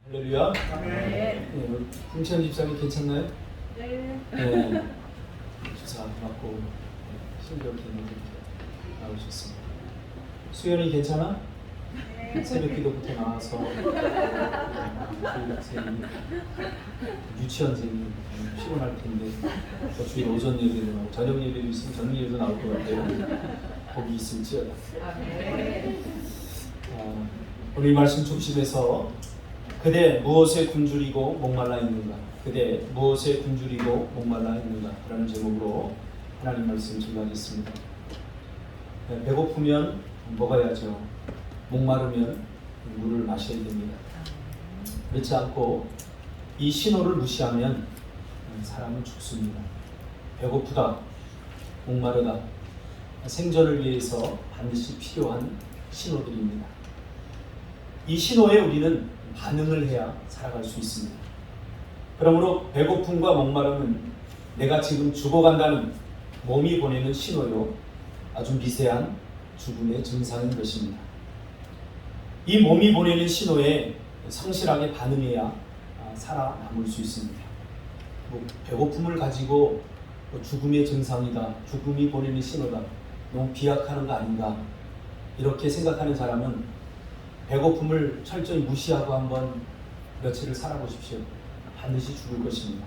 할렐루야. 네. 김천 집사님 괜찮나요? 네. 네. 주사 맞고 힘겹게 이렇게 나오셨습니다. 수연이 괜찮아? 네. 새벽 기도부터 나와서 교육생이 유치원생이 피곤할 텐데 어차피 오전 예배도 나오고 저녁 예배도 있으면 저녁 예배도 나올 것 같아요. 거기 있을지어다. 오늘 이 말씀 중심에서 그대 무엇에 굶주리고 목말라 있는가? 그대 무엇에 굶주리고 목말라 있는가? 라는 제목으로 하나님 말씀 전하겠습니다. 배고프면 먹어야죠. 목마르면 물을 마셔야 됩니다. 그렇지 않고 이 신호를 무시하면 사람은 죽습니다. 배고프다, 목마르다, 생존을 위해서 반드시 필요한 신호들입니다. 이 신호에 우리는 반응을 해야 살아갈 수 있습니다. 그러므로 배고픔과 목마름은 내가 지금 죽어간다는 몸이 보내는 신호요, 아주 미세한 죽음의 증상인 것입니다. 이 몸이 보내는 신호에 성실하게 반응해야 살아남을 수 있습니다. 배고픔을 가지고 죽음의 증상이다, 죽음이 보내는 신호다, 너무 비약하는 거 아닌가, 이렇게 생각하는 사람은 배고픔을 철저히 무시하고 한번 며칠을 살아보십시오. 반드시 죽을 것입니다.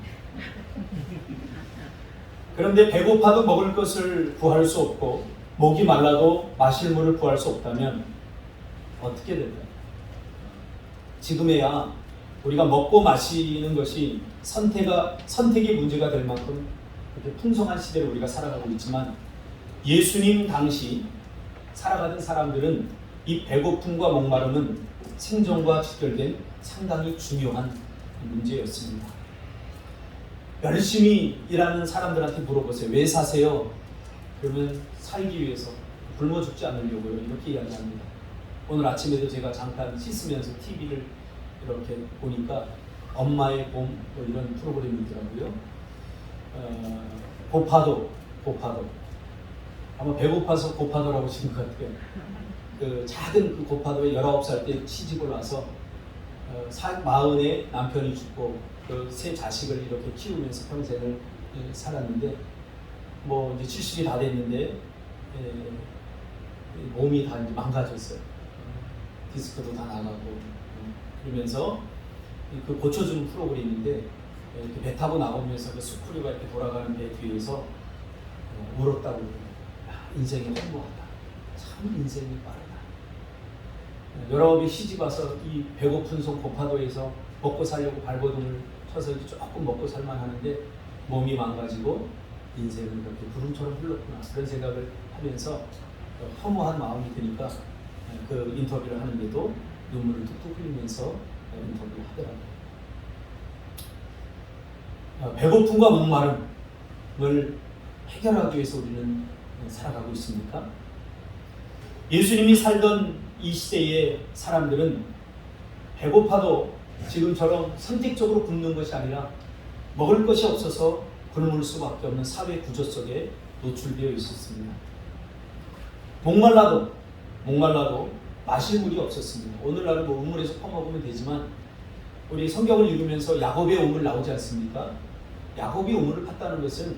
그런데 배고파도 먹을 것을 구할 수 없고 목이 말라도 마실 물을 구할 수 없다면 어떻게 될까요? 지금에야 우리가 먹고 마시는 것이 선택의 문제가 될 만큼 그렇게 풍성한 시대를 우리가 살아가고 있지만, 예수님 당시 살아가던 사람들은 이 배고픔과 목마름은 생존과 직결된 상당히 중요한 문제였습니다. 열심히 일하는 사람들한테 물어보세요. 왜 사세요? 그러면 살기 위해서, 굶어 죽지 않으려고요, 이렇게 이야기합니다. 오늘 아침에도 제가 잠깐 씻으면서 TV를 이렇게 보니까 엄마의 봄, 이런 프로그램이 있더라고요. 고파도 아마 배고파서 고파도라고 지은 것 같아요. 그 작은 그 고파도에 19살 때 시집을 와서 40에 남편이 죽고 그 세 자식을 이렇게 키우면서 평생을 살았는데, 뭐 이제 70이 다 됐는데 몸이 다 이제 망가졌어요. 디스크도 다 나가고 그러면서 그 고쳐주는 프로그램인데, 이렇게 배 타고 나오면서 그 수쿠류가 이렇게 돌아가는 배 뒤에서 울었다고 그래요. 인생이 허무하다. 참 인생이 빠르다. 여러 번 시집 와서 이 배고픈 손 고파도에서 먹고 살려고 발버둥을 쳐서 조금 먹고 살만 하는데 몸이 망가지고 인생은 그렇게 구름처럼 흘렀구나, 그런 생각을 하면서 허무한 마음이 드니까 그 인터뷰를 하는데도 눈물을 뚝뚝 흘리면서 인터뷰를 하더라고요. 배고픔과 목마름을 해결하기 위해서 우리는 살아가고 있습니까? 예수님이 살던 이 시대의 사람들은 배고파도 지금처럼 선택적으로 굶는 것이 아니라 먹을 것이 없어서 굶을 수밖에 없는 사회 구조 속에 노출되어 있었습니다. 목말라도 마실 물이 없었습니다. 오늘날은 뭐 우물에서 퍼먹으면 되지만, 우리 성경을 읽으면서 야곱의 우물 나오지 않습니까? 야곱이 우물을 팠다는 것은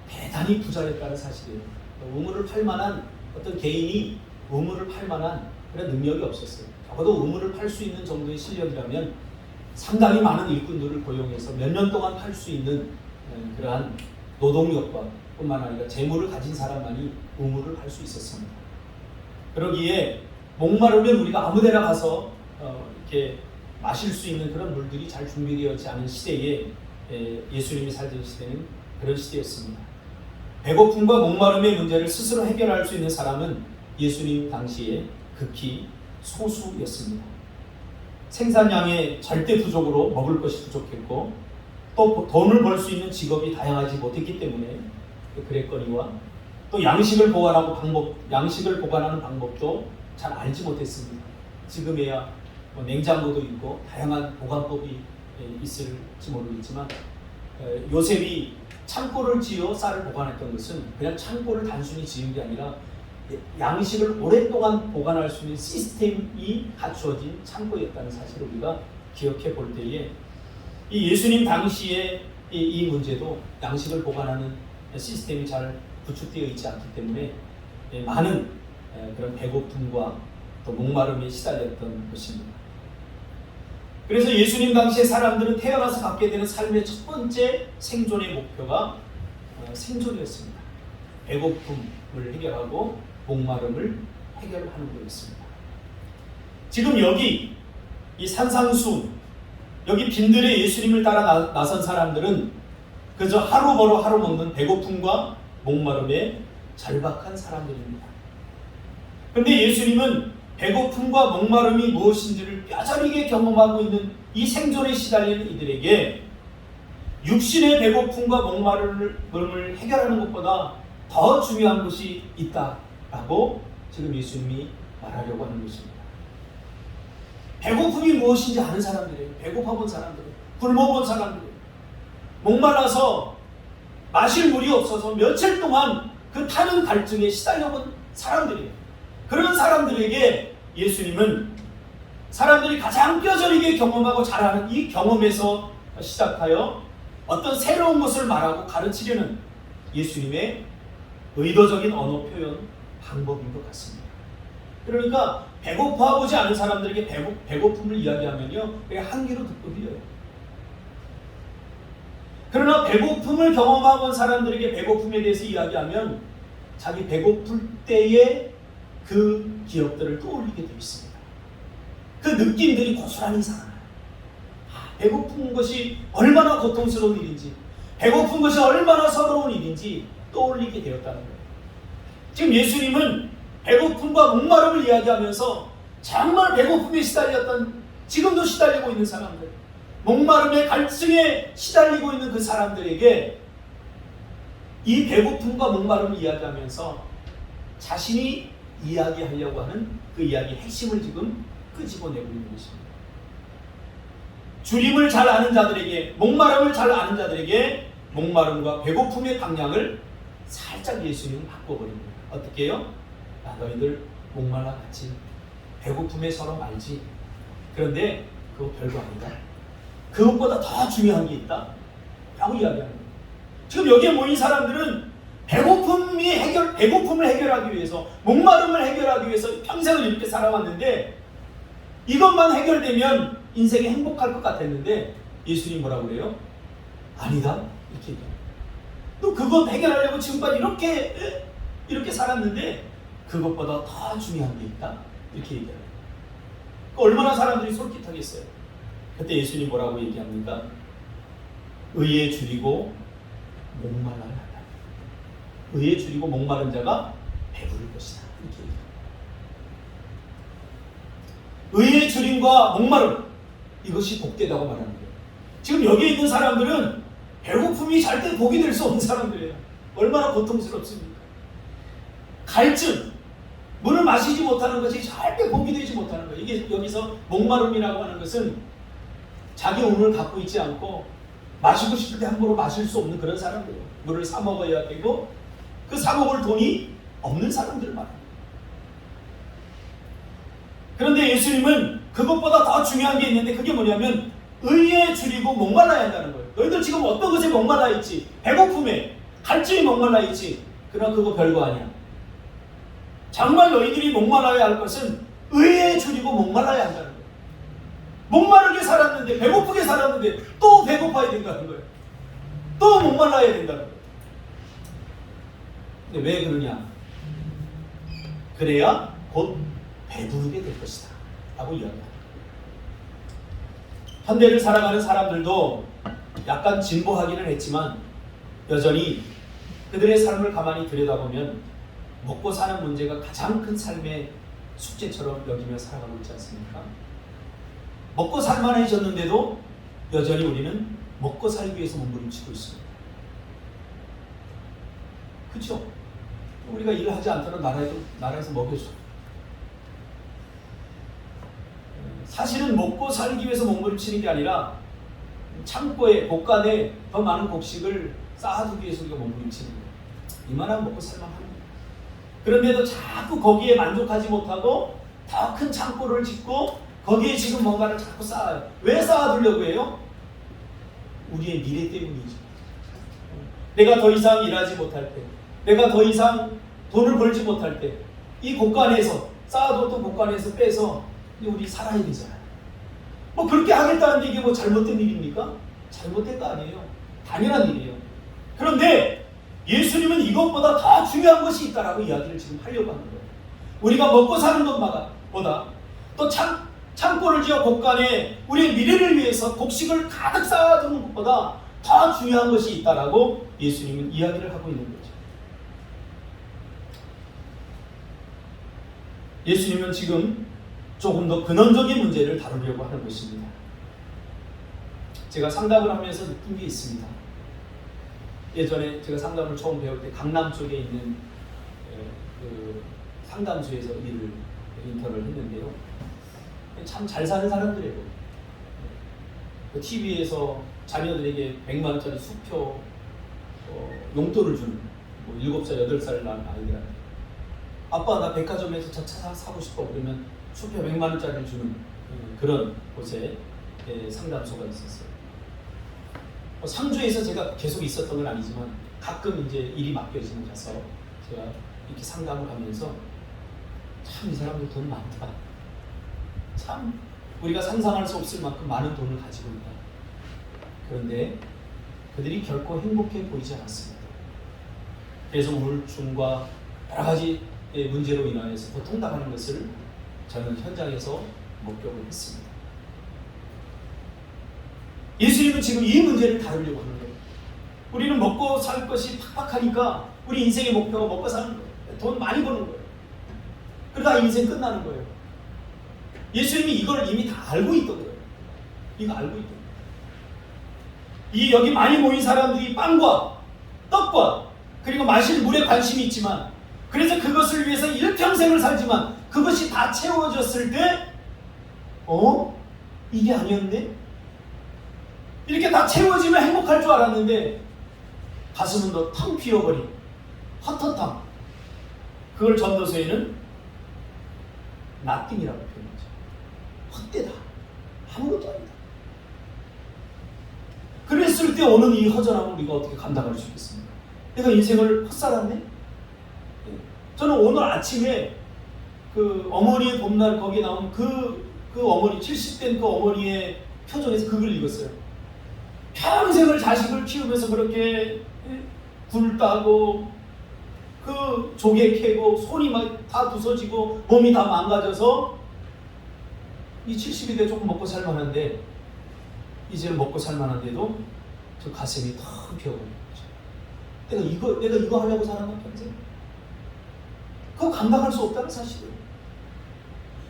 대단히 부자였다는 사실이에요. 우물을 팔 만한 어떤 개인이 우물을 팔 만한 그런 능력이 없었어요. 적어도 우물을 팔 수 있는 정도의 실력이라면 상당히 많은 일꾼들을 고용해서 몇 년 동안 팔 수 있는 그러한 노동력과 뿐만 아니라 재물을 가진 사람만이 우물을 팔 수 있었습니다. 그러기에 목마르면 우리가 아무데나 가서 이렇게 마실 수 있는 그런 물들이 잘 준비되어지지 않은 시대에 예수님이 살던 시대는 그런 시대였습니다. 배고픔과 목마름의 문제를 스스로 해결할 수 있는 사람은 예수님 당시에 극히 소수였습니다. 생산량의 절대 부족으로 먹을 것이 부족했고, 또 돈을 벌 수 있는 직업이 다양하지 못했기 때문에 그랬거니와, 또 양식을 보관하는 방법도 잘 알지 못했습니다. 지금에야 냉장고도 있고 다양한 보관법이 있을지 모르겠지만, 요셉이 창고를 지어 쌀을 보관했던 것은 그냥 창고를 단순히 지은 게 아니라 양식을 오랫동안 보관할 수 있는 시스템이 갖추어진 창고였다는 사실을 우리가 기억해 볼 때에 이 예수님 당시에 이 문제도 양식을 보관하는 시스템이 잘 구축되어 있지 않기 때문에 많은 그런 배고픔과 또 목마름에 시달렸던 것입니다. 그래서 예수님 당시의 사람들은 태어나서 갖게 되는 삶의 첫 번째 생존의 목표가 생존이었습니다. 배고픔을 해결하고 목마름을 해결하는 거였습니다. 지금 여기 이 산상수 여기 빈들에 예수님을 따라 나선 사람들은 그저 하루 벌어 하루 먹는 배고픔과 목마름에 절박한 사람들입니다. 그런데 예수님은 배고픔과 목마름이 무엇인지를 뼈저리게 경험하고 있는 이 생존에 시달리는 이들에게 육신의 배고픔과 목마름을 해결하는 것보다 더 중요한 것이 있다라고 지금 예수님이 말하려고 하는 것입니다. 배고픔이 무엇인지 아는 사람들이에요. 배고파본 사람들이에요. 굶어본 사람들이에요. 목말라서 마실 물이 없어서 며칠 동안 그 타는 갈증에 시달려본 사람들이에요. 그런 사람들에게 예수님은 사람들이 가장 뼈저리게 경험하고 잘 아는 이 경험에서 시작하여 어떤 새로운 것을 말하고 가르치려는 예수님의 의도적인 언어 표현 방법인 것 같습니다. 그러니까 배고파보지 않은 사람들에게 배고픔을 이야기하면요, 그냥 한 귀로 듣고 흘려요. 그러나 배고픔을 경험해본 사람들에게 배고픔에 대해서 이야기하면 자기 배고플 때의 그 기억들을 떠올리게 되어 있습니다. 그 느낌들이 고스란히 살아나요. 배고픈 것이 얼마나 고통스러운 일인지, 배고픈 것이 얼마나 서러운 일인지 떠올리게 되었다는 거예요. 지금 예수님은 배고픔과 목마름을 이야기하면서 정말 배고픔에 시달렸던, 지금도 시달리고 있는 사람들, 목마름의 갈증에 시달리고 있는 그 사람들에게 이 배고픔과 목마름을 이야기하면서 자신이 이야기하려고 하는 그 이야기의 핵심을 지금 끄집어내고 있는 것입니다. 주림을 잘 아는 자들에게, 목마름을 잘 아는 자들에게 목마름과 배고픔의 방향을 살짝 예수님은 바꿔버립니다. 어떻게 해요? 너희들 목말라 갔지, 배고픔에 서로 말지, 그런데 그거 별거 아니다, 그것보다 더 중요한 게 있다 라고 이야기하는 거예요. 지금 여기에 모인 사람들은 배고픔을 해결하기 위해서, 목마름을 해결하기 위해서 평생을 이렇게 살아왔는데 이것만 해결되면 인생이 행복할 것 같았는데 예수님이 뭐라고 그래요? 아니다, 이렇게 얘기해요. 또 그것 해결하려고 지금까지 이렇게 살았는데 그것보다 더 중요한 게 있다, 이렇게 얘기해요. 얼마나 사람들이 솔깃하겠어요. 그때 예수님이 뭐라고 얘기합니까? 의에 줄이고 목말라야 한다. 의에 줄이고 목마른 자가 배부를 것이다, 이렇게 얘기해요. 의의 줄임과 목마름, 이것이 복되다고 말하는 거예요. 지금 여기에 있는 사람들은 배고픔이 절대 복이 될 수 없는 사람들이에요. 얼마나 고통스럽습니까? 갈증, 물을 마시지 못하는 것이 절대 복이 되지 못하는 거예요. 이게 여기서 목마름이라고 하는 것은 자기 운을 갖고 있지 않고 마시고 싶을 때 함부로 마실 수 없는 그런 사람들이에요. 물을 사 먹어야 되고 그 사 먹을 돈이 없는 사람들을 말합니다. 그런데 예수님은 그것보다 더 중요한 게 있는데 그게 뭐냐면 의에 줄이고 목말라야 한다는 거예요. 너희들 지금 어떤 것에 목말라 있지? 배고픔에, 갈증이 목말라 있지? 그러나 그거 별거 아니야. 정말 너희들이 목말라야 할 것은 의에 줄이고 목말라야 한다는 거예요. 목마르게 살았는데, 배고프게 살았는데 또 배고파야 된다는 거예요. 또 목말라야 된다는 거예요. 근데 왜 그러냐? 그래야 곧 배부르게 될 것이다 라고 이야기합니다. 현대를 살아가는 사람들도 약간 진보하기는 했지만 여전히 그들의 삶을 가만히 들여다보면 먹고 사는 문제가 가장 큰 삶의 숙제처럼 여기며 살아가고 있지 않습니까? 먹고 살만해졌는데도 여전히 우리는 먹고 살기 위해서 몸부림치고 있습니다. 그렇죠? 우리가 일을 하지 않더라도 나라에서 먹여줘. 사실은 먹고 살기 위해서 몸부림치는 게 아니라 창고에, 곳간에 더 많은 곡식을 쌓아두기 위해서 우리가 몸부림치는 거예요. 이만하면 먹고 살만합니다. 그런데도 자꾸 거기에 만족하지 못하고 더 큰 창고를 짓고 거기에 지금 뭔가를 자꾸 쌓아요. 왜 쌓아두려고 해요? 우리의 미래 때문이죠. 내가 더 이상 일하지 못할 때, 내가 더 이상 돈을 벌지 못할 때, 이 곳간에서 쌓아뒀던 곳간에서 빼서 우리 살아야 되잖아요. 뭐 그렇게 하겠다는데 이게 뭐 잘못된 일입니까? 잘못된 거 아니에요. 당연한 일이에요. 그런데 예수님은 이것보다 더 중요한 것이 있다라고 이야기를 지금 하려고 하는 거예요. 우리가 먹고 사는 것보다 또 창고를 지어 곳간에 우리의 미래를 위해서 곡식을 가득 쌓아두는 것보다 더 중요한 것이 있다라고 예수님은 이야기를 하고 있는 거죠. 예수님은 지금 조금 더 근원적인 문제를 다루려고 하는 것입니다. 제가 상담을 하면서 느낀 게 있습니다. 예전에 제가 상담을 처음 배울 때 강남 쪽에 있는 그 상담소에서 인턴을 했는데요. 참 잘 사는 사람들이에요. TV에서 자녀들에게 100만 원짜리 수표 용돈을 주는 7살, 8살 난 아이들한테 아빠 나 백화점에서 저 차 사고 싶어 그러면 수표 100만 원짜리를 주는 그런 곳에 상담소가 있었어요. 상주에서 제가 계속 있었던 건 아니지만 가끔 이제 일이 맡겨지면 가서 제가 이렇게 상담을 하면서 참 이 사람들 돈 많다. 참 우리가 상상할 수 없을 만큼 많은 돈을 가지고 있다. 그런데 그들이 결코 행복해 보이지 않았습니다. 그래서 우울증과 여러 가지 문제로 인하여서 고통당하는 것을 저는 현장에서 목격을 했습니다. 예수님은 지금 이 문제를 다루려고 하는 거예요. 우리는 먹고 살 것이 팍팍하니까 우리 인생의 목표가 먹고 사는 거예요. 돈 많이 버는 거예요. 그러다 인생 끝나는 거예요. 예수님이 이걸 이미 다 알고 있던 거예요. 이거 알고 있던 거예요. 이 여기 많이 모인 사람들이 빵과 떡과 그리고 마실 물에 관심이 있지만 그래서 그것을 위해서 일평생을 살지만 그것이 다 채워졌을 때 이게 아니었네? 이렇게 다 채워지면 행복할 줄 알았는데 가슴은 더 텅 비어버린 헛헛함. 그걸 전도서에는 나띵이라고 표현하죠. 헛되다. 아무것도 아니다. 그랬을 때 오는 이 허전함을 우리가 어떻게 감당할 수 있겠습니까? 내가 인생을 헛살았네? 저는 오늘 아침에 그 어머니의 봄날 거기에 나온 그 어머니 70된 그 어머니의 표정에서 그걸 읽었어요. 평생을 자식을 키우면서 그렇게 굴 따고 그 조개 캐고 손이 막 다 부서지고 몸이 다 망가져서 이 70이 돼 조금 먹고 살만한데 이제는 먹고 살만한데도 저 가슴이 텅 비어버린 거죠. 내가 이거 하려고 살았나 평생? 그거 감당할 수 없다는 사실이에요.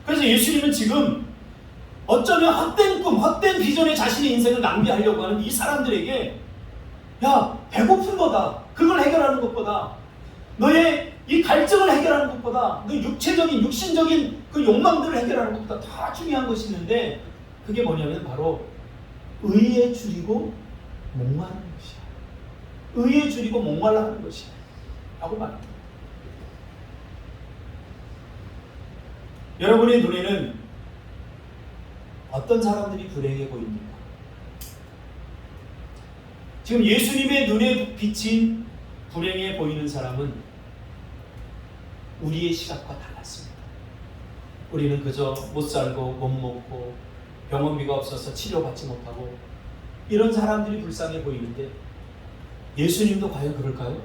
그래서 예수님은 지금 어쩌면 헛된 꿈, 헛된 비전에 자신의 인생을 낭비하려고 하는 이 사람들에게 야, 배고픈 거다. 그걸 해결하는 것보다 너의 이 갈증을 해결하는 것보다 너 육신적인 그 욕망들을 해결하는 것보다 더 중요한 것이 있는데 그게 뭐냐면 바로 의에 줄이고 목마르는 것이야. 의에 줄이고 목말라 하는 것이야. 라고 말합니다. 여러분의 눈에는 어떤 사람들이 불행해 보입니까? 지금 예수님의 눈에 비친 불행해 보이는 사람은 우리의 시각과 달랐습니다. 우리는 그저 못 살고 못 먹고 병원비가 없어서 치료받지 못하고 이런 사람들이 불쌍해 보이는데 예수님도 과연 그럴까요?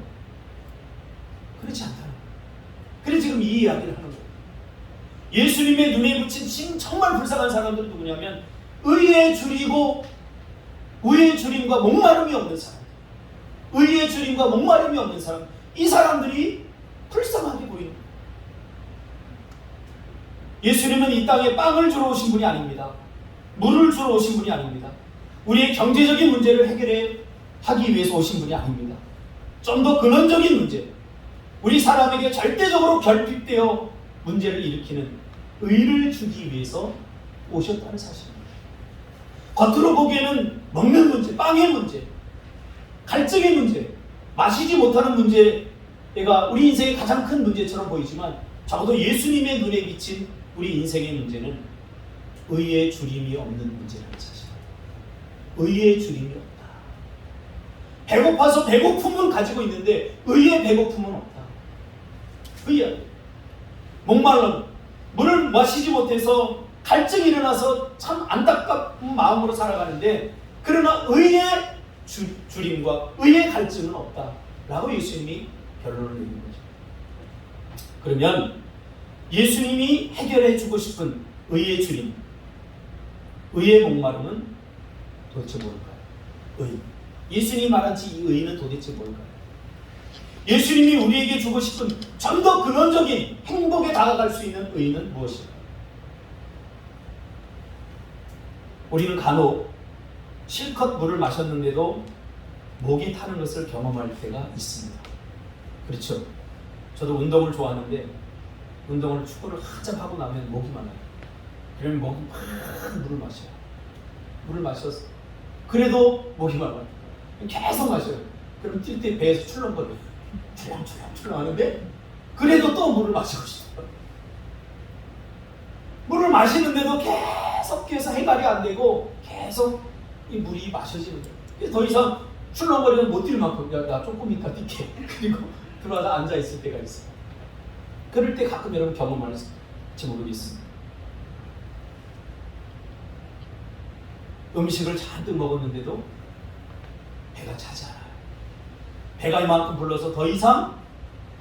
그렇지 않다는 거예요. 그래서 지금 이 이야기를 하는 거예요. 예수님의 눈에 비친 정말 불쌍한 사람들은 누구냐면 의에 줄이고 의의 줄임과 목마름이 없는 사람, 의의 줄임과 목마름이 없는 사람, 이 사람들이 불쌍하게 보이는 거예요. 예수님은 이 땅에 빵을 주러 오신 분이 아닙니다. 물을 주러 오신 분이 아닙니다. 우리의 경제적인 문제를 해결해 하기 위해서 오신 분이 아닙니다. 좀 더 근원적인 문제, 우리 사람에게 절대적으로 결핍되어 문제를 일으키는 의를 주기 위해서 오셨다는 사실입니다. 겉으로 보기에는 먹는 문제, 빵의 문제, 갈증의 문제, 마시지 못하는 문제가 우리 인생의 가장 큰 문제처럼 보이지만 적어도 예수님의 눈에 비친 우리 인생의 문제는 의의 주림이 없는 문제라는 사실. 의의 주림이 없다. 배고파서 배고픔은 가지고 있는데 의의 배고픔은 없다. 의야. 목말라 물을 마시지 못해서 갈증이 일어나서 참 안타까운 마음으로 살아가는데 그러나 의의 주림과 의의 갈증은 없다. 라고 예수님이 결론을 내린 거죠. 그러면 예수님이 해결해 주고 싶은 의의 주림, 의의 목마름은 도대체 뭘까요? 의. 예수님이 말한 이 의는 도대체 뭘까요? 예수님이 우리에게 주고 싶은 좀 더 근원적인 행복에 다가갈 수 있는 의는 무엇일까요? 우리는 간혹 실컷 물을 마셨는데도 목이 타는 것을 경험할 때가 있습니다. 그렇죠? 저도 운동을 좋아하는데 운동을 축구를 한참 하고 나면 목이 많아요. 그러면 목이 막 물을 마셔요. 물을 마셨어. 그래도 목이 많아요. 계속 마셔요. 그럼 뛸 때 배에서 출렁거려요. 출렁출렁 하는데 그래도 또 물을 마시고 싶어요. 물을 마시는데도 계속해서 해결이 안 되고 계속 이 물이 마셔지는 거예요. 더 이상 출렁거리면 못 뛸 만큼 나 조금 이따 뛸게. 그리고 들어와서 앉아 있을 때가 있어요. 그럴 때 가끔 여러분 경험할지 모르겠습니다. 음식을 잔뜩 먹었는데도 배가 차지 않아요. 배가 이만큼 불러서 더 이상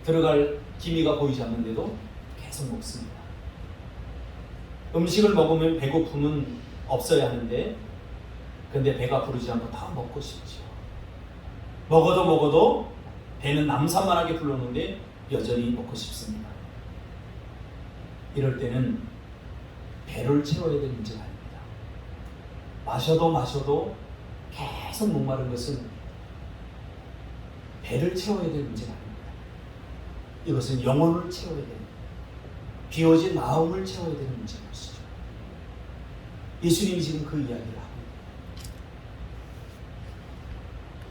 들어갈 기미가 보이지 않는데도 계속 먹습니다. 음식을 먹으면 배고픔은 없어야 하는데 근데 배가 부르지 않고 다 먹고 싶죠. 먹어도 배는 남산만하게 불렀는데 여전히 먹고 싶습니다. 이럴 때는 배를 채워야 될 문제가 아닙니다. 마셔도 계속 목마른 것은 배를 채워야 될 문제가 아닙니다. 이것은 영혼을 채워야 되는, 비워진 마음을 채워야 되는 문제인 것이죠. 예수님이 지금 그 이야기를 하고 있습니다.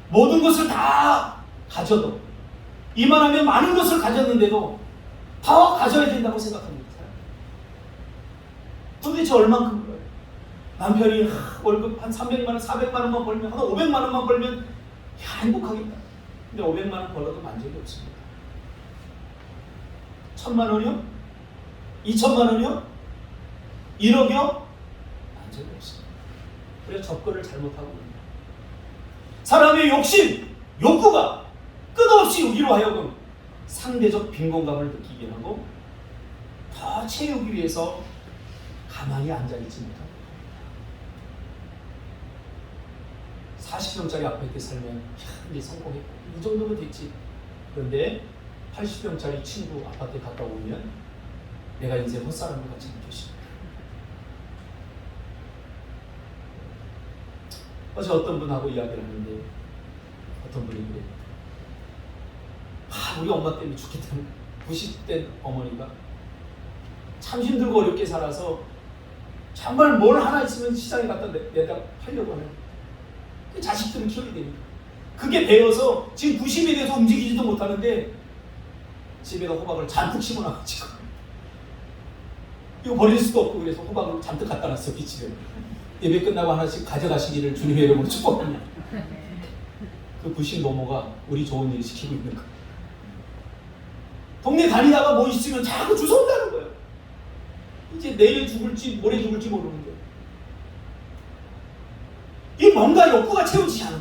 모든 것을 다 가져도, 이만하면 많은 것을 가졌는데도 더 가져야 된다고 생각합니다. 도대체 얼만큼 벌어요? 남편이 월급 한 300만 원, 400만 원만 벌면, 한 500만 원만 벌면 야, 행복하겠다. 근데 500만 원 벌어도 만족이 없습니다. 1000만 원이요? 2000만 원이요? 1억이요? 만족이 없습니다. 그래서 접근을 잘못하고 있습니다. 사람의 욕심, 욕구가 끝없이 우리로 하여금 상대적 빈곤감을 느끼게 하고 더 채우기 위해서 가만히 앉아있지 못합니다. 40평짜리 아파트 살면 이제 성공했고 이 정도면 됐지. 그런데 80평짜리 친구 아파트에 갔다 오면 내가 인생 헛사람을 같이 느꼈습니다. 어제 어떤 분하고 이야기를 하는데 어떤 분이 그래요. 우리 엄마 때문에 죽겠다는 90대 어머니가 참 힘들고 어렵게 살아서 정말 뭘 하나 있으면 시장에 갖다 내다 팔려고 하는 그 자식들을 키워야 되니까 그게 배워서 지금 90에 대해서 움직이지도 못하는데 집에다 호박을 잔뜩 심어놔가지고 이거 버릴 수도 없고 그래서 호박을 잔뜩 갖다 놨어. 이 집에 예배 끝나고 하나씩 가져가시기를 주님의 이름으로 축복합니다. 그 부신 노모가 우리 좋은 일 시키고 있는 거예요. 동네 다니다가 뭐 있으면 자꾸 주워온다는 거예요. 이제 내일 죽을지 모레 죽을지 모르는 거예요. 이 뭔가 욕구가 채워지지 않은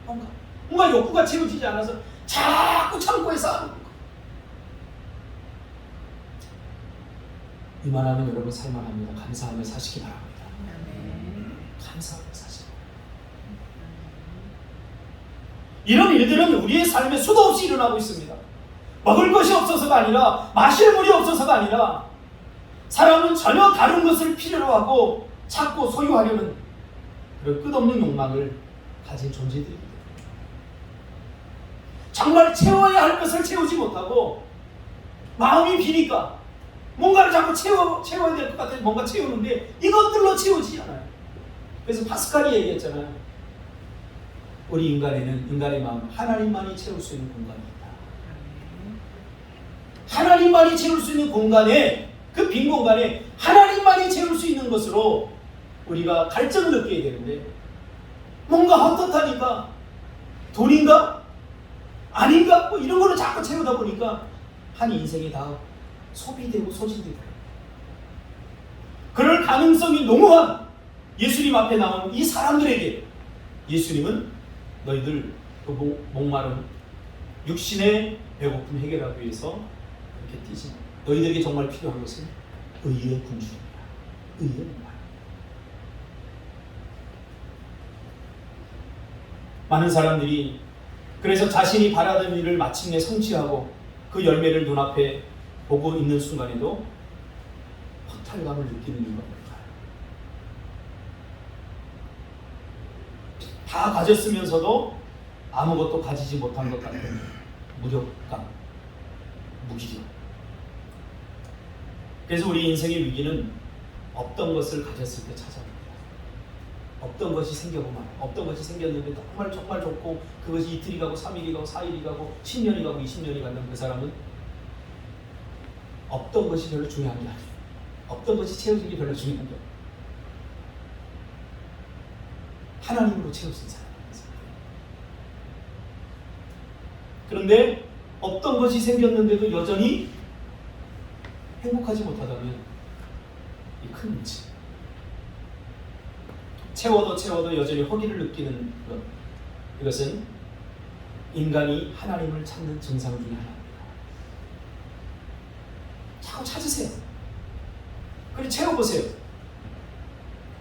거예요. 뭔가 욕구가 채워지지 않아서 자꾸 참고에 쌓아놓는 거예요. 이만하면 여러분 살만합니다. 감사하며 사시기 바랍니다. 감사하며 사시기 바랍니다. 이런 일들은 우리의 삶에 수도 없이 일어나고 있습니다. 먹을 것이 없어서가 아니라 마실 물이 없어서가 아니라 사람은 전혀 다른 것을 필요로 하고 찾고 소유하려는 그런 끝없는 욕망을 가진 존재들입니다. 정말 채워야 할 것을 채우지 못하고 마음이 비니까 뭔가를 자꾸 채워야 될 것 같아서 뭔가 채우는데 이것들로 채우지 않아요. 그래서 파스칼이 얘기했잖아요. 우리 인간에는 인간의 마음 하나님만이 채울 수 있는 공간이 있다. 하나님만이 채울 수 있는 공간에 그 빈 공간에 하나님 하나님만이 채울 수 있는 것으로 우리가 갈증을 느끼게 되는데, 뭔가 헛헛하니까 돈인가? 아닌가? 뭐 이런 거를 자꾸 채우다 보니까 한 인생이 다 소비되고 소진되더라고요. 그럴 가능성이 농후한 예수님 앞에 나온 이 사람들에게 예수님은 너희들 그 목마름, 육신의 배고픔 해결하기 위해서 그렇게 뛰지. 너희들에게 정말 필요한 것은 의의 군주입니다. 의의 목마름. 많은 사람들이 그래서 자신이 바라던 일을 마침내 성취하고 그 열매를 눈앞에 보고 있는 순간에도 허탈감을 느끼는 이유가 뭘까요? 다 가졌으면서도 아무것도 가지지 못한 것 같은 무력감, 무기력. 그래서 우리 인생의 위기는 없던 것을 가졌을 때 찾아옵니다. 없던 것이 생겨보면, 없던 것이 생겼는데 정말 좋고 그것이 이틀이 가고 3일이 가고 4일이 가고 10년이 가고 20년이 간다면 그 사람은 없던 것이 별로 중요한 게 아니에요. 없던 것이 채워지는 게 별로 중요한 게 아니에요. 하나님으로 채워진 사람입니다. 그런데 없던 것이 생겼는데도 여전히 행복하지 못하다면 이 큰 문제. 채워도 여전히 허기를 느끼는 것, 이것은 인간이 하나님을 찾는 증상 중에 하나입니다. 자꾸 찾으세요. 그리고 채워보세요.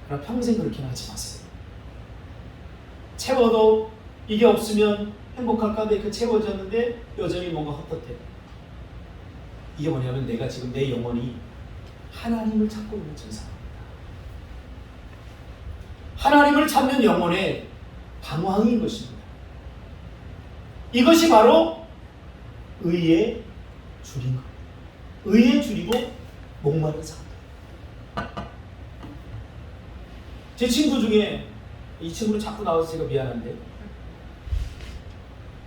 그러나 평생 그렇게는 하지 마세요. 채워도 이게 없으면 행복할까 하는데 그 채워졌는데 여전히 뭔가 헛헛해. 이게 뭐냐면 내가 지금 내 영혼이 하나님을 찾고 있는 증상입니다. 하나님을 찾는 영혼의 방황인 것입니다. 이것이 바로 의의 줄인 것. 의의 줄이고 목마른 삶. 제 친구 중에 이 친구는 자꾸 나와서 제가 미안한데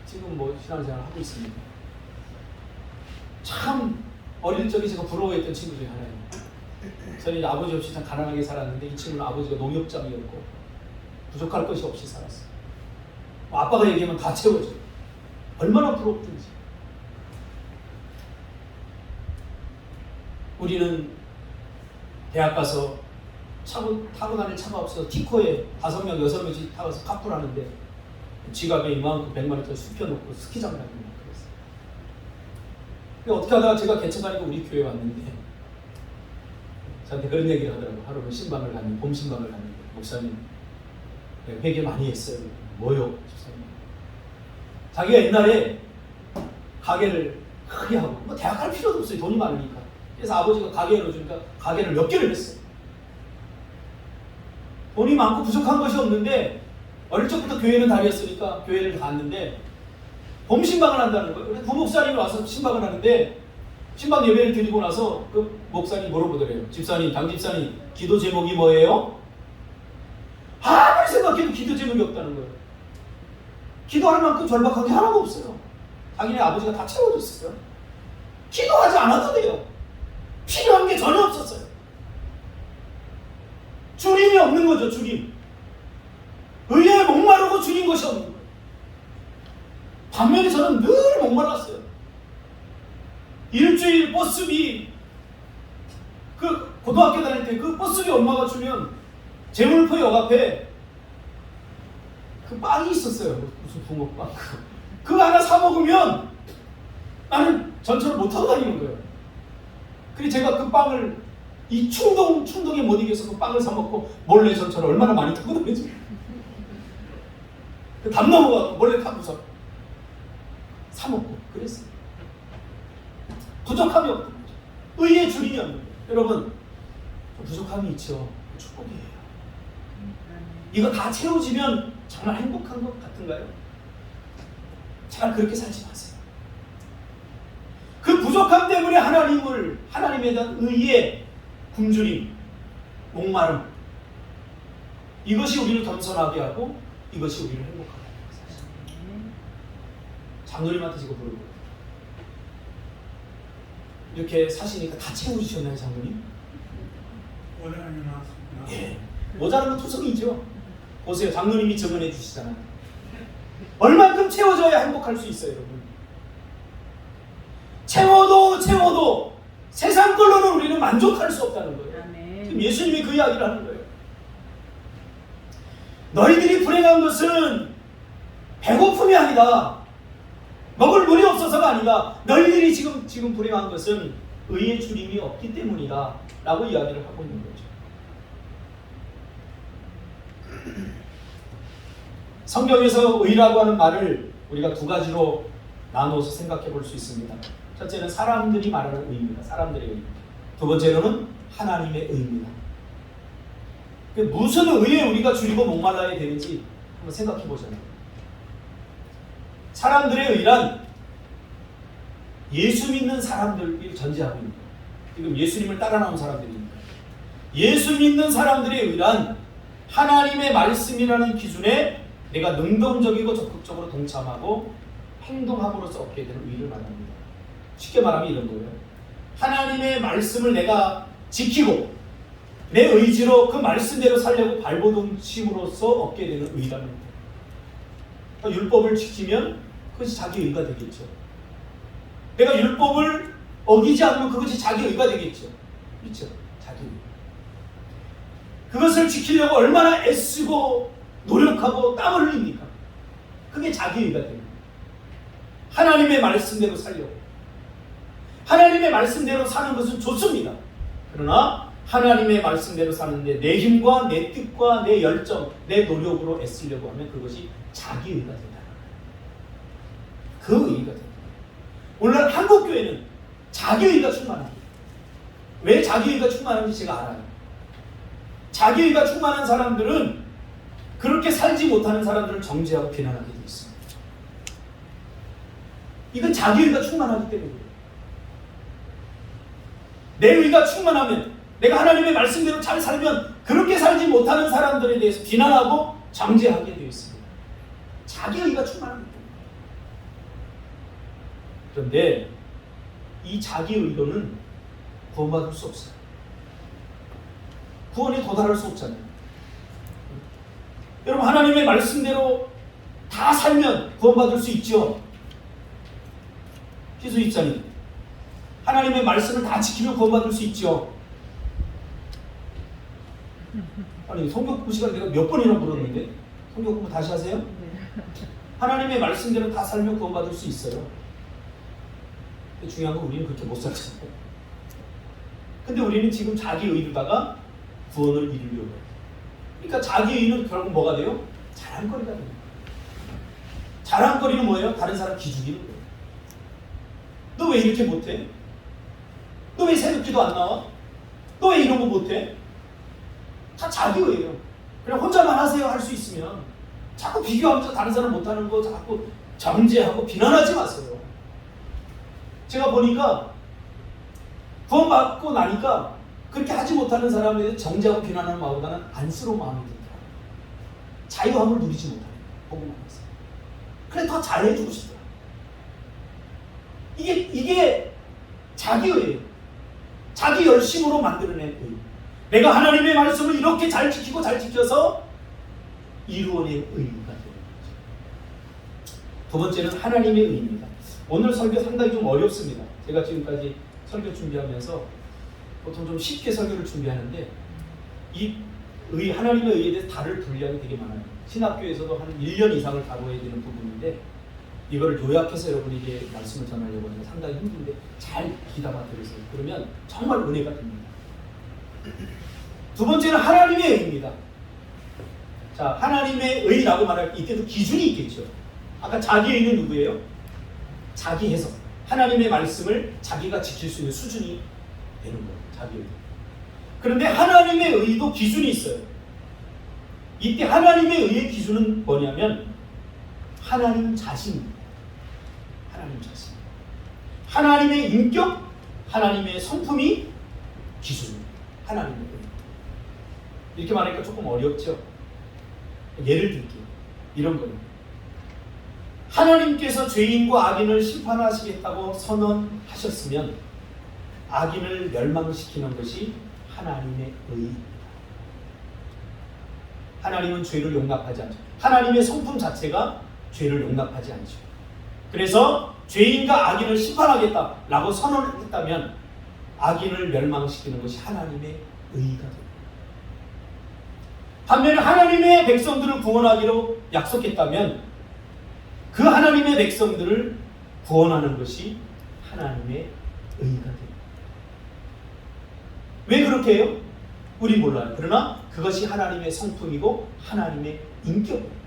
지금 뭐 신앙생활 하고 있습니다. 참 어릴 적에 제가 부러워했던 친구 중에 하나예요. 저는 아버지 없이 참 가난하게 살았는데 이 친구는 아버지가 농협장이었고 부족할 것이 없이 살았어요. 아빠가 얘기하면 다 채워줘요. 얼마나 부럽든지. 우리는 대학 가서 타고 다닐 차가 없어서 티코에 5명, 6명씩 타고서 카풀 하는데 지갑에 이만큼 100만 원짜리 숨겨놓고 스키장 다니고 그랬어요. 어떻게 하다가 제가 개척하니까 우리 교회 왔는데 저한테 그런 얘기를 하더라고요. 하루는 신방을 갔는데, 봄 신방을 갔는데, 목사님 회개 많이 했어요. 뭐요? 집사님. 자기가 옛날에 가게를 크게 하고 뭐 대학 갈 필요도 없어요. 돈이 많으니까. 그래서 아버지가 가게를 주니까 가게를 몇 개를 했어요. 돈이 많고 부족한 것이 없는데 어릴 적부터 교회는 다녔으니까 교회를 갔는데 봄 신방을 한다는 거예요. 그래서 부목사님이 와서 신방을 하는데 신방 예배를 드리고 나서 그 목사님 물어보더래요. 집사님, 당집사님, 기도 제목이 뭐예요? 아무리 생각해도 기도 제목이 없다는 거예요. 기도할 만큼 절박한 게 하나도 없어요. 자기네 아버지가 다 채워줬어요. 기도하지 않아도 돼요. 필요한 게 전혀 없었어요. 주림이 없는 거죠, 주림. 의에 목마르고 주린 것이 없는 거예요. 반면에 저는 늘 목말랐어요. 일주일 버스비, 그 고등학교 다닐 때 그 버스비 엄마가 주면 제물포역 앞에 그 빵이 있었어요. 무슨 붕어빵. 그거 하나 사 먹으면 나는 전철을 못 타고 다니는 거예요. 그래서 제가 그 빵을 이 충동에 못 이겨서 그 빵을 사 먹고 몰래 전철을 얼마나 많이 타고 다니지. 그 담 넘어가고 몰래 타고서 사 먹고 그랬어요. 부족함이 없는 거죠. 의의 줄임이 없는 거예요. 여러분, 부족함이 있죠. 축복이에요. 이거 다 채워지면 정말 행복한 것 같은가요? 제발 그렇게 살지 마세요. 그 부족함 때문에 하나님에 대한 의의 굶주림, 목마름, 이것이 우리를 겸손하게 하고 이것이 우리를 행복하게 하는 것입니다. 장로님한테 지금 부르고 이렇게 사시니까 다 채워주셨나요, 장로님? 원하는 나왔습니다. 예. 모자란 건 투성이죠. 보세요. 장로님이 증언해 주시잖아요. 얼만큼 채워져야 행복할 수 있어요, 여러분. 채워도 세상 걸로는 우리는 만족할 수 없다는 거예요. 아멘. 지금 예수님이 그 이야기를 하는 거예요. 너희들이 불행한 것은 배고픔이 아니다. 먹을 물이 없어서가 아니다. 너희들이 지금 불행한 것은 의의 주림이 없기 때문이다. 라고 이야기를 하고 있는 거죠. 성경에서 의라고 하는 말을 우리가 두 가지로 나누어서 생각해 볼 수 있습니다. 첫째는 사람들이 말하는 의입니다. 사람들의 의. 두 번째로는 하나님의 의입니다. 무슨 의에 우리가 줄이고 목말라야 되는지 한번 생각해 보잖아요. 사람들의 의란 예수 믿는 사람들이 전제하고 있는 거예요. 지금 예수님을 따라 나온 사람들입니다. 예수 믿는 사람들의 의란 하나님의 말씀이라는 기준에 내가 능동적이고 적극적으로 동참하고 행동함으로써 얻게 되는 의를 말합니다. 쉽게 말하면 이런 거예요. 하나님의 말씀을 내가 지키고 내 의지로 그 말씀대로 살려고 발버둥침으로써 얻게 되는 의라는 거예요. 그러니까 율법을 지키면 그것이 자기 의가 되겠죠. 내가 율법을 어기지 않으면 그것이 자기 의가 되겠죠. 그렇죠? 자기 의. 그것을 지키려고 얼마나 애쓰고 노력하고 땀을 흘립니까? 그게 자기 의가 됩니다. 하나님의 말씀대로 살려고. 하나님의 말씀대로 사는 것은 좋습니다. 그러나 하나님의 말씀대로 사는데 내 힘과 내 뜻과 내 열정, 내 노력으로 애쓰려고 하면 그것이 자기 의가 된다. 그 의가 된다. 오늘 한국교회는 자기 의가 충만합니다. 왜 자기 의가 충만한지 제가 알아요. 자기 의가 충만한 사람들은 그렇게 살지 못하는 사람들을 정죄하고 비난하게 되어 있습니다. 이건 자기 의가 충만하기 때문이에요. 내 의가 충만하면 내가 하나님의 말씀대로 잘 살면 그렇게 살지 못하는 사람들에 대해서 비난하고 정죄하게 되어 있습니다. 자기 의가 충만합니다. 그런데 이 자기 의로는 구원받을 수 없어요. 구원에 도달할 수 없잖아요. 여러분 하나님의 말씀대로 다 살면 구원받을 수 있죠. 기수 입사님, 하나님의 말씀을 다 지키면 구원받을 수 있죠. 아니 성경 공부 시간 내가 몇 번이나 물었는데 성경 공부 다시 하세요? 하나님의 말씀대로 다 살면 구원받을 수 있어요. 근데 중요한 건 우리는 그렇게 못 살잖아요. 근데 우리는 지금 자기 의로다가 구원을 이루려고 해요. 그러니까 자기 의는 결국 뭐가 돼요? 자랑거리가 됩니다. 자랑거리는 뭐예요? 다른 사람 기죽이는 거예요. 너 왜 이렇게 못해? 너 왜 새벽기도 안 나와? 너 왜 이런 거 못해? 다 자기 의예요. 그냥 혼자만 하세요 할 수 있으면 자꾸 비교하면서 다른 사람 못하는 거 자꾸 정죄하고 비난하지 마세요. 제가 보니까 구원받고 나니까 그렇게 하지 못하는 사람에 대해 정죄하고 비난하는 마음보다는 안쓰러운 마음이 들더라고요. 자유함을 누리지 못하는 보고만 해서. 그래 더 잘해주고 싶더라고요. 이게 자기의예요. 자기 열심으로 만들어낸 의. 내가 하나님의 말씀을 이렇게 잘 지키고 잘 지켜서 이루어낸 의가 되는 거죠. 두 번째는 하나님의 의입니다. 오늘 설교 상당히 좀 어렵습니다. 제가 지금까지 설교 준비하면서 보통 좀 쉽게 설교를 준비하는데 이 의, 하나님의 의에 대해서 다룰 분량이 되게 많아요. 신학교에서도 한 1년 이상을 다뤄야 되는 부분인데 이거를 요약해서 여러분에게 말씀을 전하려고 하는 게 상당히 힘든데 잘 귀담아 들으세요. 그러면 정말 은혜가 됩니다. 두 번째는 하나님의 의입니다. 자, 하나님의 의라고 말할 이때도 기준이 있겠죠. 아까 자기 의는 누구예요? 자기 해석. 하나님의 말씀을 자기가 지킬 수 있는 수준이 되는 거예요. 자기 의. 그런데 하나님의 의도 기준이 있어요. 이때 하나님의 의의 기준은 뭐냐면 하나님 자신입니다. 하나님 자신. 하나님의 인격, 하나님의 성품이 기준입니다. 하나님의 의. 이렇게 말하니까 조금 어렵죠? 예를 들게요. 이런 거예요. 하나님께서 죄인과 악인을 심판하시겠다고 선언하셨으면 악인을 멸망시키는 것이 하나님의 의입니다. 하나님은 죄를 용납하지 않죠. 하나님의 성품 자체가 죄를 용납하지 않죠. 그래서 죄인과 악인을 심판하겠다라고 선언을 했다면 악인을 멸망시키는 것이 하나님의 의가 됩니다. 반면에 하나님의 백성들을 구원하기로 약속했다면 그 하나님의 백성들을 구원하는 것이 하나님의 의가 됩니다. 왜 그렇게 해요? 우린 몰라요. 그러나 그것이 하나님의 성품이고 하나님의 인격이에요.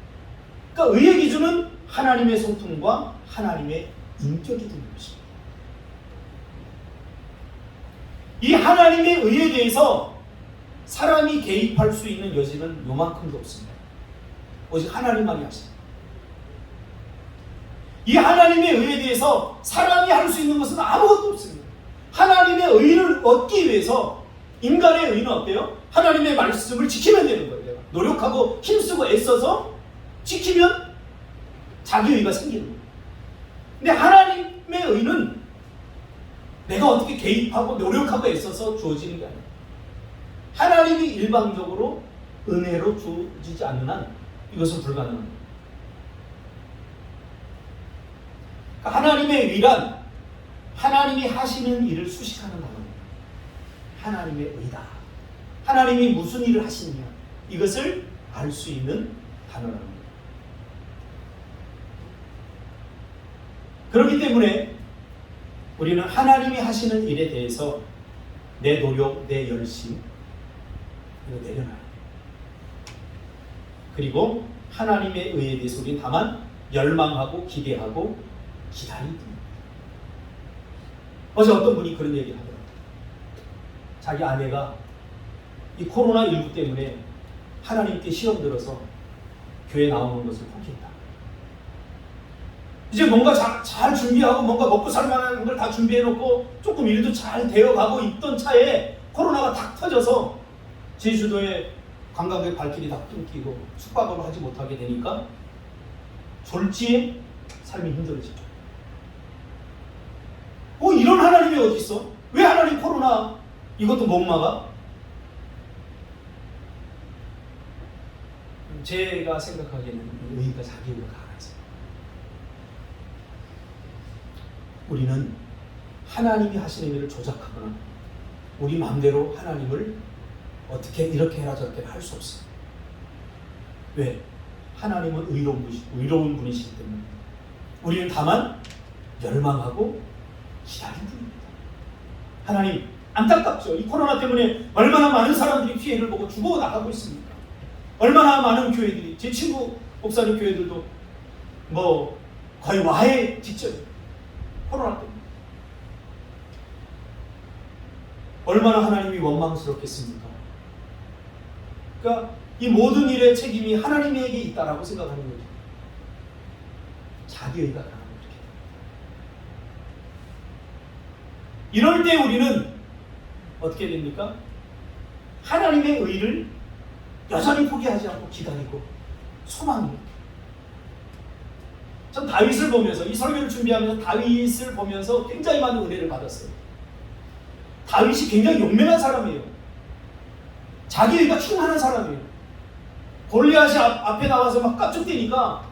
그러니까 의의 기준은 하나님의 성품과 하나님의 인격이 되는 것입니다. 이 하나님의 의에 대해서 사람이 개입할 수 있는 여지는 요만큼도 없습니다. 오직 하나님만이 하십니다. 이 하나님의 의에 대해서 사람이 할 수 있는 것은 아무것도 없습니다. 하나님의 의를 얻기 위해서 인간의 의는 어때요? 하나님의 말씀을 지키면 되는 거예요. 내가 노력하고 힘쓰고 애써서 지키면 자기 의가 생기는 거예요. 근데 하나님의 의는 내가 어떻게 개입하고 노력하고 애써서 주어지는 게 아니에요. 하나님이 일방적으로 은혜로 주어지지 않는 한 이것은 불가능합니다. 하나님의 의란 하나님이 하시는 일을 수식하는 단어입니다. 하나님의 의다. 하나님이 무슨 일을 하시느냐 이것을 알 수 있는 단어랍니다. 그렇기 때문에 우리는 하나님이 하시는 일에 대해서 내 노력, 내 열심 이거 내려놔야 돼요. 그리고 하나님의 의에 대해서 우리는 다만 열망하고 기대하고 기다리는 겁니다. 어제 어떤 분이 그런 얘기를 하더라고요. 자기 아내가 이 코로나19 때문에 하나님께 시험 들어서 교회 나오는 것을 포기했다. 이제 뭔가 잘 준비하고 뭔가 먹고 살만한 걸 다 준비해놓고 조금 일도 잘 되어가고 있던 차에 코로나가 탁 터져서 제주도에 관광객 발길이 다 끊기고 숙박을 하지 못하게 되니까 졸지에 삶이 힘들어지죠. 이런 하나님이 어디 있어? 왜 하나님 코로나 이것도 못 막아? 제가 생각하기에는 의의가 자기 의가 강해서 우리는 하나님이 하시는 일을 조작하거나 우리 마음대로 하나님을 어떻게 이렇게 해라 저렇게 할 수 없어요. 왜? 하나님은 의로운 분이시기 때문에 우리는 다만 열망하고 기다리는 분입니다. 하나님 안타깝죠. 이 코로나 때문에 얼마나 많은 사람들이 피해를 보고 죽어나가고 있습니까? 얼마나 많은 교회들이 제 친구 목사님 교회들도 뭐 거의 와해 직전이에요. 코로나 때문에. 얼마나 하나님이 원망스럽겠습니까? 그러니까 이 모든 일의 책임이 하나님에게 있다라고 생각하는 거죠. 자기 의가 강한 거죠. 이럴 때 우리는 어떻게 됩니까? 하나님의 의를 여전히 포기하지 않고 기다리고 소망합니다. 전 다윗을 보면서 이 설교를 준비하면서 다윗을 보면서 굉장히 많은 은혜를 받았어요. 다윗이 굉장히 용맹한 사람이에요. 자기 의가 충만한 사람이에요. 골리앗이 앞에 나와서 막 깝죽대니까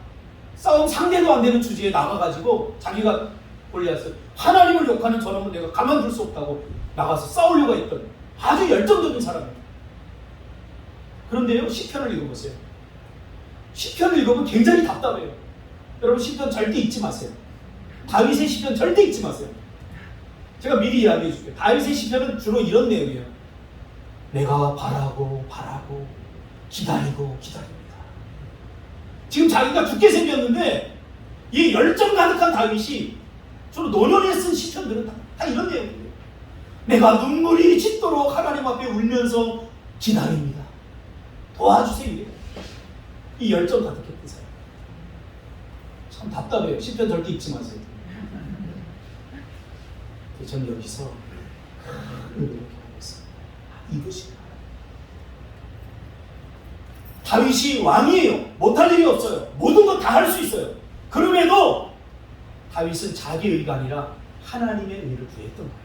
싸움 상대도 안 되는 주제에 나가가지고 자기가 골리앗을 하나님을 욕하는 저놈은 내가 가만둘 수 없다고 나가서 싸우려고 했던 아주 열정적인 사람이에요. 그런데요, 시편을 읽어보세요. 시편을 읽어보면 굉장히 답답해요. 여러분 시편 절대 잊지 마세요. 다윗의 시편 절대 잊지 마세요. 제가 미리 이야기해 줄게요. 다윗의 시편은 주로 이런 내용이에요. 내가 바라고 기다리고 기다립니다. 지금 자기가 죽게 생겼는데 이 열정 가득한 다윗이 주로 노년에 쓴 시편들은 다 이런 내용이에요. 내가 눈물이 짙도록 하나님 앞에 울면서 기다립니다. 도와주세요. 이 열정 가득했던 사람. 참 답답해요. 시편 절대 잊지 마세요. 저는 여기서 이렇게 하고 있어요. 이것이 다윗이 왕이에요. 못할 일이 없어요. 모든 것 다 할 수 있어요. 그럼에도 다윗은 자기 의가 아니라 하나님의 의를 구했던 거예요.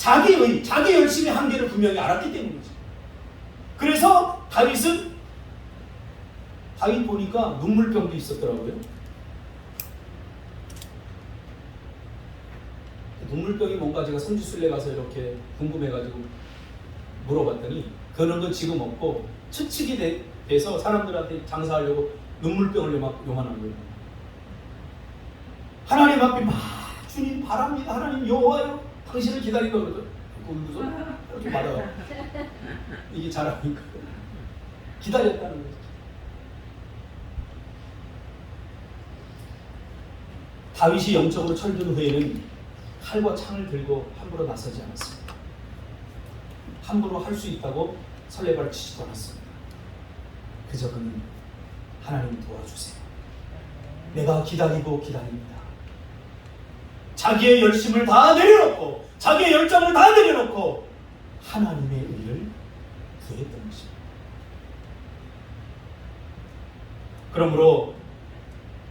자기의 자기 열심의 한계를 분명히 알았기 때문이죠. 그래서 다윗 보니까 눈물병도 있었더라고요. 눈물병이 뭔가 제가 성지순례 가서 이렇게 궁금해가지고 물어봤더니 그런 건 지금 없고 추측이 돼서 사람들한테 장사하려고 눈물병을 요만한 거예요. 하나님 앞에 막 주님 바랍니다. 하나님 여호와여 당신을 기다린다 그러죠. 울고서 이렇게 말아요. 이게 자랑이니까 기다렸다는 거죠. 다윗이 영적으로 철든 후에는 칼과 창을 들고 함부로 나서지 않았습니다. 함부로 할 수 있다고 설레발을 치지도 않았습니다. 그저 그는 하나님 도와주세요. 내가 기다리고 기다립니다. 자기의 열심을 다 내려놓고 자기의 열정을 다 내려놓고 하나님의 의를 구했던 것입니다. 그러므로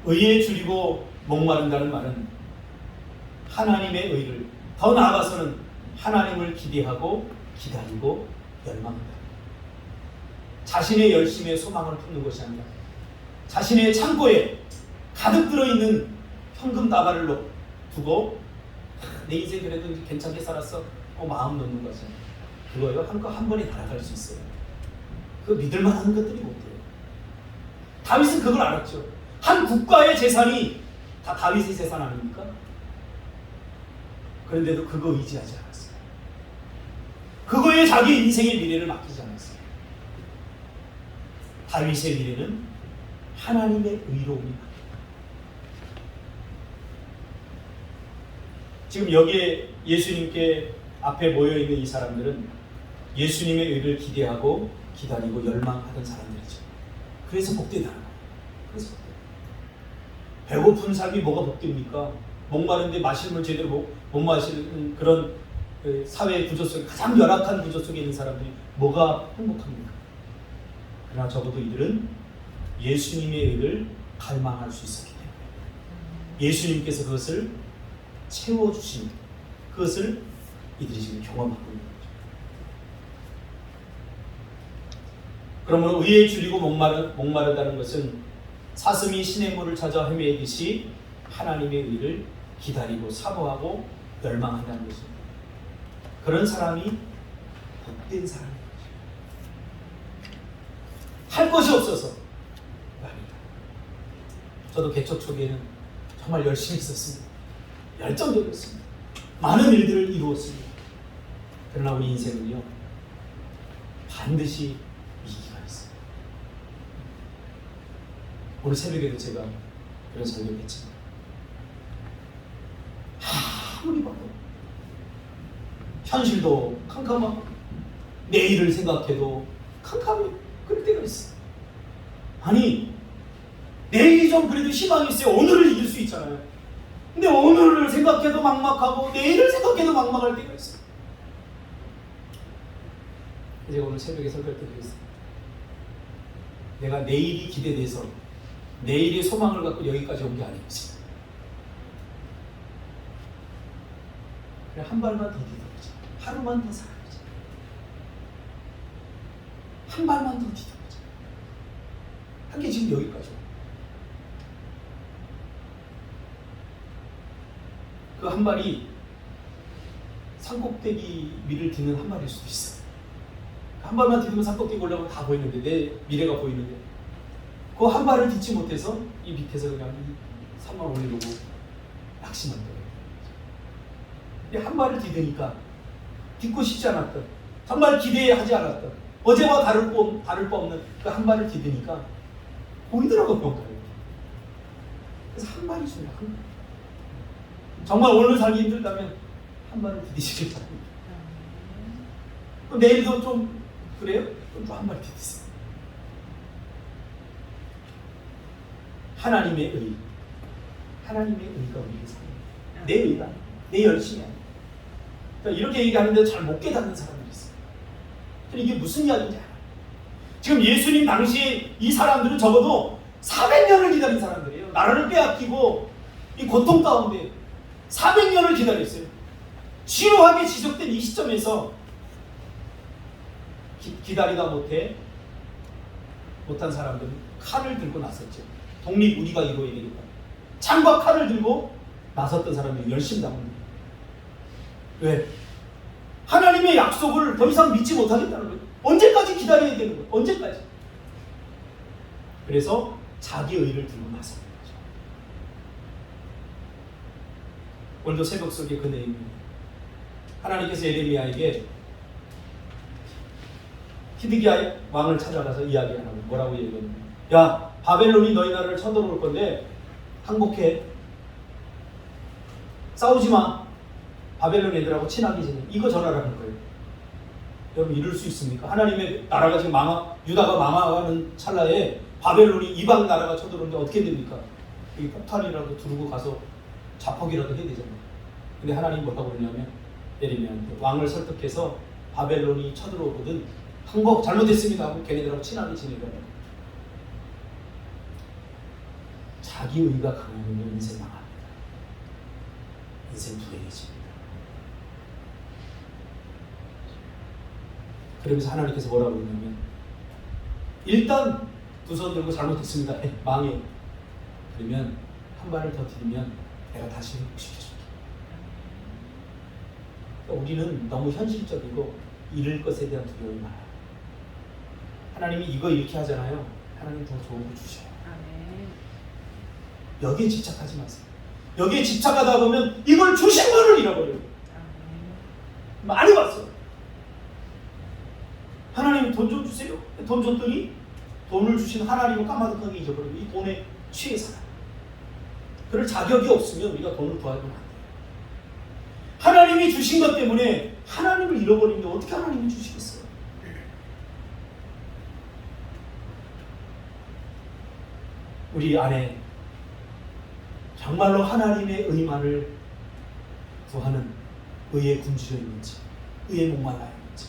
의에 줄이고 목마른다는 말은 하나님의 의를, 더 나아가서는 하나님을 기대하고 기다리고 열망한다. 자신의 열심에 소망을 품는 것이 아니라 자신의 창고에 가득 들어있는 현금 다발을 두고 내 인생 그래도 괜찮게 살았어 마음 놓는 것이 그거요. 한 번에 날아갈 수 있어요. 그거 믿을만한 것들이 못 돼요. 다윗은 그걸 알았죠. 한 국가의 재산이 다 다윗의 재산 아닙니까? 그런데도 그거 의지하지 않았어요. 그거에 자기 인생의 미래를 맡기지 않았어요. 다윗의 미래는 하나님의 의로움입니다. 지금 여기에 예수님께 앞에 모여있는 이 사람들은 예수님의 의를 기대하고 기다리고 열망하던 사람들이죠. 그래서 복되다는 거예요. 그래서 복되다. 배고픈 삶이 뭐가 복됩니까? 목마른데 마실 물 제대로 못 마시는 그런 사회 구조 속에 가장 열악한 구조 속에 있는 사람들이 뭐가 행복합니까? 그러나 적어도 이들은 예수님의 의를 갈망할 수 있었기 때문에 예수님께서 그것을 채워주신 그것을 이들이 지금 경험하고 있는 거죠. 그러므로 의에 줄이고 목마르다는 것은 사슴이 시냇물을 찾아 헤매듯이 하나님의 의를 기다리고 사모하고 열망한다는 것입니다. 그런 사람이 복된 사람입니다. 할 것이 없어서 아니다. 저도 개척 초기에는 정말 열심히 있었습니다. 열정적이었습니다. 많은 일들을 이루었습니다. 그러나 우리 인생은요 반드시 위기가 있어요. 오늘 새벽에도 제가 그런 설교를 했지만 아무리 봐도 현실도 캄캄하고 내일을 생각해도 캄캄해. 그럴 때가 있어. 아니 내일이 좀 그래도 희망이 있어야 오늘을 이길 수 있잖아요. 근데 오늘을 생각해도 막막하고 내일을 생각해도 막막할 때가 있어요. 제가 오늘 새벽에 설교할 때 그랬어요. 내가 내일이 기대돼서 내일의 소망을 갖고 여기까지 온 게 아니겠지. 그냥 한 발만 더 디뎌보자. 하루만 더 살아보자. 한 발만 더 디뎌보자. 한 게 지금 여기까지 와. 그 한 발이 산꼭대기 위를 딛는 한 발일 수도 있어. 한 발만 디디면 산꼭대기 올라가면 다 보이는데 내 미래가 보이는데 그 한 발을 딛지 못해서 이 밑에서 그냥 이 산만 올리려고 낙심한 거예요. 근데 한 발을 디디니까 딛고 싶지 않았던 정말 기대하지 않았던 어제와 다를 바 없는 그 한 발을 디디니까 보이더라고요. 뭔가요. 그래서 한 발이 중요해요. 한 발. 정말 오늘 살기 힘들다면 한 발을 디디시길 바랍니다. 그럼 내일도 좀 그래요? 그럼 또 한 발 디디세요. 하나님의 의, 하나님의 의가 우리를 살려요. 내 의가 내 열심이 아니에요. 그러니까 이렇게 얘기하는데 잘 못 깨닫는 사람들이 있어요. 이게 무슨 이야기인지 알아요. 지금 예수님 당시에 이 사람들은 적어도 400년을 기다린 사람들이에요. 나라를 빼앗기고 이 고통 가운데 400년을 기다렸어요. 지루하게 지속된 이 시점에서 기다리다 못한 사람들은 칼을 들고 나섰죠. 독립 우리가 이루어야 되겠다. 창과 칼을 들고 나섰던 사람들이 열심히 나옵니다. 왜? 하나님의 약속을 더 이상 믿지 못하겠다는 거예요. 언제까지 기다려야 되는 거예요? 언제까지? 그래서 자기 의를 들고 나선 거죠. 오늘도 새벽 속에 그 내용입니다. 하나님께서 예레미야에게 히드기야 왕을 찾아가서 이야기하는 뭐라고 얘기했냐면, 야, 바벨론이 너희 나라를 쳐들어올 건데 항복해. 싸우지 마. 바벨론 애들하고 친하게 지내. 이거 전하라는 거예요. 여러분 이럴 수 있습니까? 하나님의 나라가 지금 유다가 망하는 찰나에 바벨론이 이방 나라가 쳐들어오는데 어떻게 됩니까? 이 폭탄이라도 두르고 가서 자폭이라도 해야 되잖아요. 근데 하나님 뭐라고 그러냐면 예레미야한테 왕을 설득해서 바벨론이 쳐들어오거든 항복 잘못했습니다 하고 걔네들하고 친하게 지내라는 거예요. 자기 의가 강하면 인생 망합니다. 인생 불행해집니다. 그러면서 하나님께서 뭐라고 그러냐면 일단 두 손 들고 잘못했습니다. 망해. 그러면 한 발을 더 디디면 내가 다시 회복시켜줄게. 그러니까 우리는 너무 현실적이고 잃을 것에 대한 두려움이 많아요. 하나님이 이거 이렇게 하잖아요. 하나님 더 좋은 거 주셔요. 여기에 집착하지 마세요. 여기에 집착하다 보면 이걸 주신 분을 잃어버려요. 많이 봤어요. 하나님 돈 좀 주세요. 돈 줬더니 돈을 주신 하나님을 까마득하게 잊어버리고 이 돈에 취해 살아요. 그럴 자격이 없으면 우리가 돈을 구하면 안 돼요. 하나님이 주신 것 때문에 하나님을 잃어버리는데 어떻게 하나님이 주시겠어요? 우리 안에 정말로 하나님의 의만을 구하는 의에 굶주려 있는지, 의에 목말라 있는지,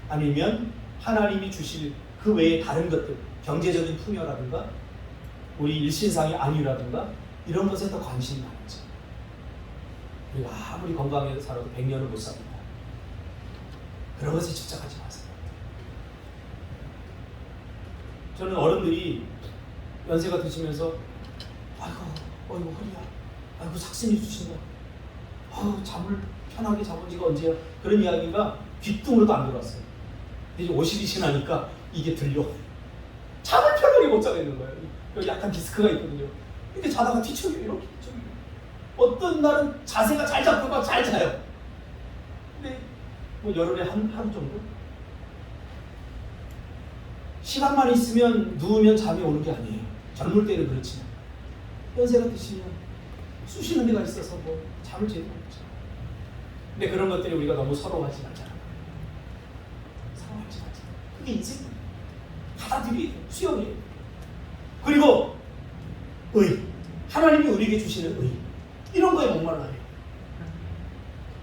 아니면 하나님이 주실 그 외에 다른 것들, 경제적인 풍요라든가 우리 일신상의 안위라든가 이런 것에 더 관심이 많은지. 우리가 아무리 건강하게 살아도 100년을 못 삽니다. 그런 것에 집착하지 마세요. 저는 어른들이 연세가 드시면서 아이고 허리야, 아이고 삭신이 주신다, 잠을 편하게 자본 지가 언제야, 그런 이야기가 귓등으로도 안 들어왔어요. 근데 이제 50이 지나니까 이게 들려. 잠을 편하게 못 자겠는 거예요. 여기 약간 디스크가 있거든요. 이렇게 자다가 뒤척여 이렇게 뒤척여. 어떤 날은 자세가 잘 잡히고 잘 자요. 근데 뭐 열흘에 하루 정도? 시간만 있으면 누우면 잠이 오는 게 아니에요. 젊을 때는 그렇지만 연세가 드시면 쑤시는 데가 있어서 뭐 잠을 제대로 못 자요. 근데 그런 것들이 우리가 너무 서러워하지 말자. 서러워하지 말자. 그게 인생입니다. 받아들이게 돼요. 수용해요. 그리고 의, 하나님이 우리에게 주시는 의, 이런 거에 목말라요.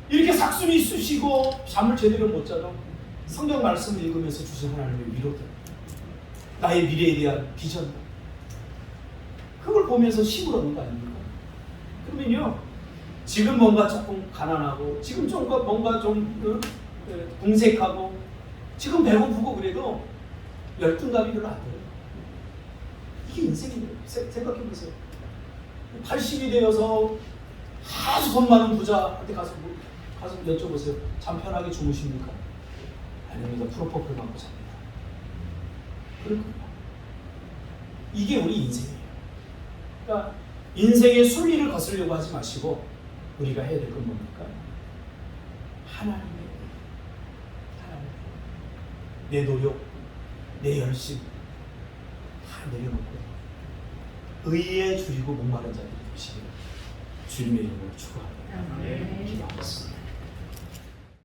이렇게 삭순이 쑤시고 잠을 제대로 못 자도 성경 말씀을 읽으면서 주신 하나님의 위로들, 나의 미래에 대한 비전, 그걸 보면서 힘을 얻는 거 아닙니까? 그러면요, 지금 뭔가 조금 가난하고 지금 좀 뭔가 좀 궁색하고 지금 배고프고 그래도 열등감이 별로 안 들어요. 이게 인생이에요. 생각해보세요. 80이 되어서 아주 돈 많은 부자한테 가서 여쭤보세요. 잠 편하게 주무십니까? 아닙니다. 프로포폴 맞고 잡니다. 그렇군요. 이게 우리 인생이에요. 그러니까 인생의 순리를 거스르려고 하지 마시고 우리가 해야 될 건 뭡니까? 하나님의 내 노력, 내 열심 다 내려놓고 의에 줄이고 목마른 자들이 되시기를 주님의 이름으로 축원합니다. 기도하겠습니다.